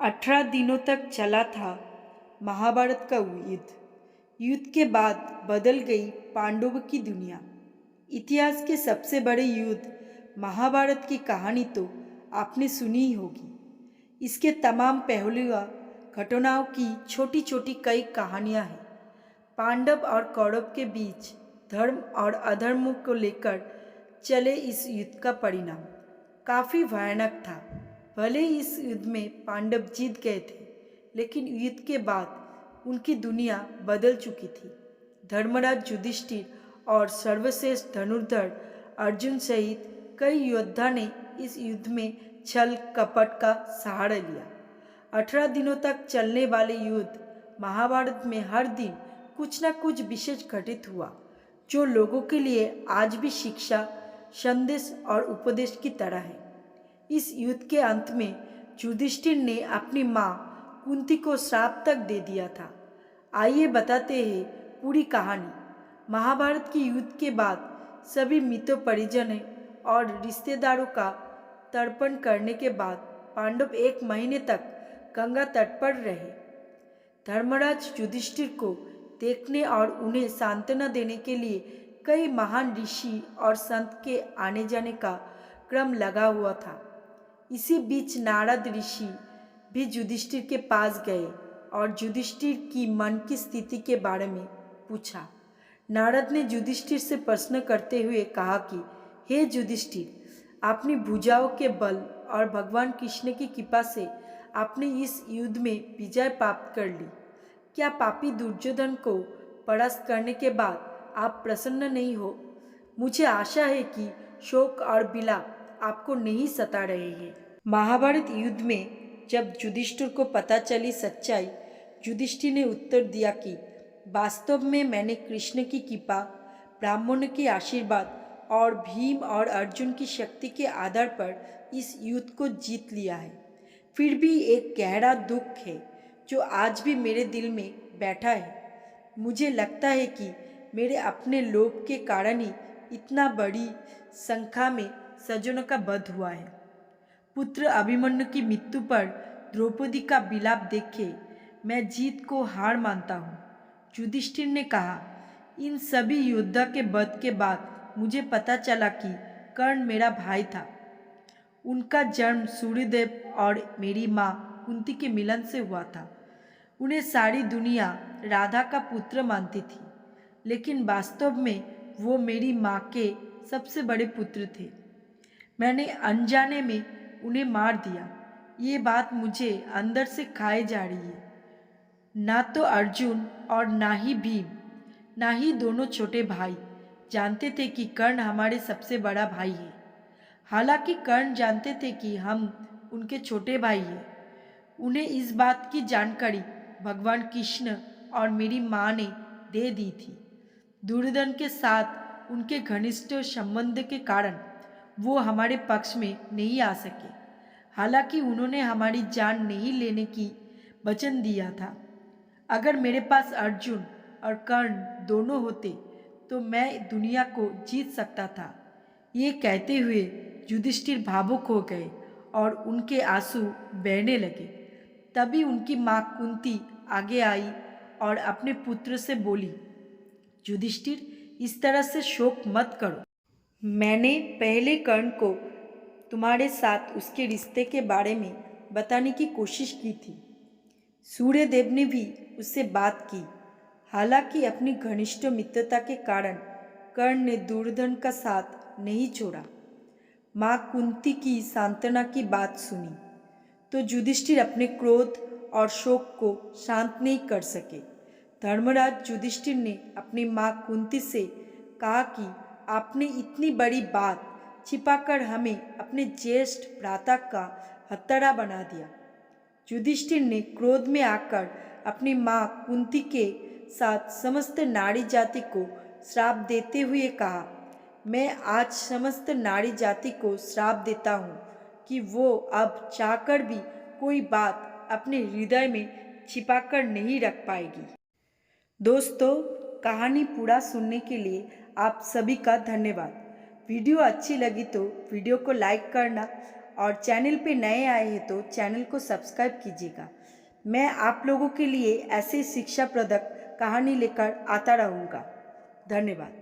18 दिनों तक चला था महाभारत का युद्ध। युद्ध के बाद बदल गई पांडवों की दुनिया। इतिहास के सबसे बड़े युद्ध महाभारत की कहानी तो आपने सुनी ही होगी। इसके तमाम पहलुओं घटनाओं की छोटी छोटी कई कहानियां हैं। पांडव और कौरव के बीच धर्म और अधर्म को लेकर चले इस युद्ध का परिणाम काफ़ी भयानक था। भले ही इस युद्ध में पांडव जीत गए थे, लेकिन युद्ध के बाद उनकी दुनिया बदल चुकी थी। धर्मराज युधिष्ठिर और सर्वश्रेष्ठ धनुर्धर अर्जुन सहित कई योद्धा ने इस युद्ध में छल कपट का सहारा लिया। 18 दिनों तक चलने वाले युद्ध महाभारत में हर दिन कुछ न कुछ विशेष घटित हुआ, जो लोगों के लिए आज भी शिक्षा, संदेश और उपदेश की तरह है। इस युद्ध के अंत में युधिष्ठिर ने अपनी माँ कुंती को श्राप तक दे दिया था। आइए बताते हैं पूरी कहानी। महाभारत की युद्ध के बाद सभी मित्र परिजनों और रिश्तेदारों का तर्पण करने के बाद पांडव 1 महीने तक गंगा तट पर रहे। धर्मराज युधिष्ठिर को देखने और उन्हें सांत्वना देने के लिए कई महान ऋषि और संत के आने जाने का क्रम लगा हुआ था। इसी बीच नारद ऋषि भी युधिष्ठिर के पास गए और युधिष्ठिर की मन की स्थिति के बारे में पूछा। नारद ने युधिष्ठिर से प्रश्न करते हुए कहा कि हे युधिष्ठिर, अपनी भुजाओं के बल और भगवान कृष्ण की कृपा से आपने इस युद्ध में विजय प्राप्त कर ली। क्या पापी दुर्योधन को परास्त करने के बाद आप प्रसन्न नहीं हो? मुझे आशा है कि शोक और विलाप आपको नहीं सता रहे हैं। महाभारत युद्ध में जब युधिष्ठिर को पता चली सच्चाई, युधिष्ठिर ने उत्तर दिया कि वास्तव में मैंने कृष्ण की कृपा, ब्राह्मणों के आशीर्वाद और भीम और अर्जुन की शक्ति के आधार पर इस युद्ध को जीत लिया है। फिर भी एक गहरा दुख है जो आज भी मेरे दिल में बैठा है। मुझे लगता है कि मेरे अपने लोभ के कारण ही इतना बड़ी संख्या में सज्जनों का वध हुआ है। पुत्र अभिमन्यु की मृत्यु पर द्रौपदी का विलाप देखे मैं जीत को हार मानता हूँ। युधिष्ठिर ने कहा, इन सभी योद्धा के वध के बाद मुझे पता चला कि कर्ण मेरा भाई था। उनका जन्म सूर्यदेव और मेरी माँ कुंती के मिलन से हुआ था। उन्हें सारी दुनिया राधा का पुत्र मानती थी, लेकिन वास्तव में वो मेरी माँ के सबसे बड़े पुत्र थे। मैंने अनजाने में उन्हें मार दिया। ये बात मुझे अंदर से खाए जा रही है। ना तो अर्जुन और ना ही भीम, ना ही दोनों छोटे भाई जानते थे कि कर्ण हमारे सबसे बड़ा भाई है। हालांकि कर्ण जानते थे कि हम उनके छोटे भाई हैं। उन्हें इस बात की जानकारी भगवान कृष्ण और मेरी माँ ने दे दी थी। दुर्योधन के साथ उनके घनिष्ठ संबंध के कारण वो हमारे पक्ष में नहीं आ सके। हालांकि उन्होंने हमारी जान नहीं लेने की वचन दिया था। अगर मेरे पास अर्जुन और कर्ण दोनों होते तो मैं दुनिया को जीत सकता था। ये कहते हुए युधिष्ठिर भावुक हो गए और उनके आंसू बहने लगे। तभी उनकी माँ कुंती आगे आई और अपने पुत्र से बोली, युधिष्ठिर, इस तरह से शोक मत करो। मैंने पहले कर्ण को तुम्हारे साथ उसके रिश्ते के बारे में बताने की कोशिश की थी। सूर्यदेव ने भी उससे बात की। हालांकि अपनी घनिष्ठ मित्रता के कारण कर्ण ने दुर्योधन का साथ नहीं छोड़ा। माँ कुंती की सांत्वना की बात सुनी तो युधिष्ठिर अपने क्रोध और शोक को शांत नहीं कर सके। धर्मराज युधिष्ठिर ने अपनी माँ कुंती से कहा कि आपने इतनी बड़ी बात छिपाकर हमें अपने ज्येष्ठ भ्राता का हत्यारा बना दिया। युधिष्ठिर ने क्रोध में आकर अपनी माँ कुंती के साथ समस्त नारी जाति को श्राप देते हुए कहा, मैं आज समस्त नारी जाति को श्राप देता हूँ कि वो अब चाहकर भी कोई बात अपने हृदय में छिपाकर नहीं रख पाएगी। दोस्तों, कहानी पूरा सुनने के लिए आप सभी का धन्यवाद। वीडियो अच्छी लगी तो वीडियो को लाइक करना और चैनल पे नए आए हैं तो चैनल को सब्सक्राइब कीजिएगा। मैं आप लोगों के लिए ऐसे शिक्षाप्रदक कहानी लेकर आता रहूँगा। धन्यवाद।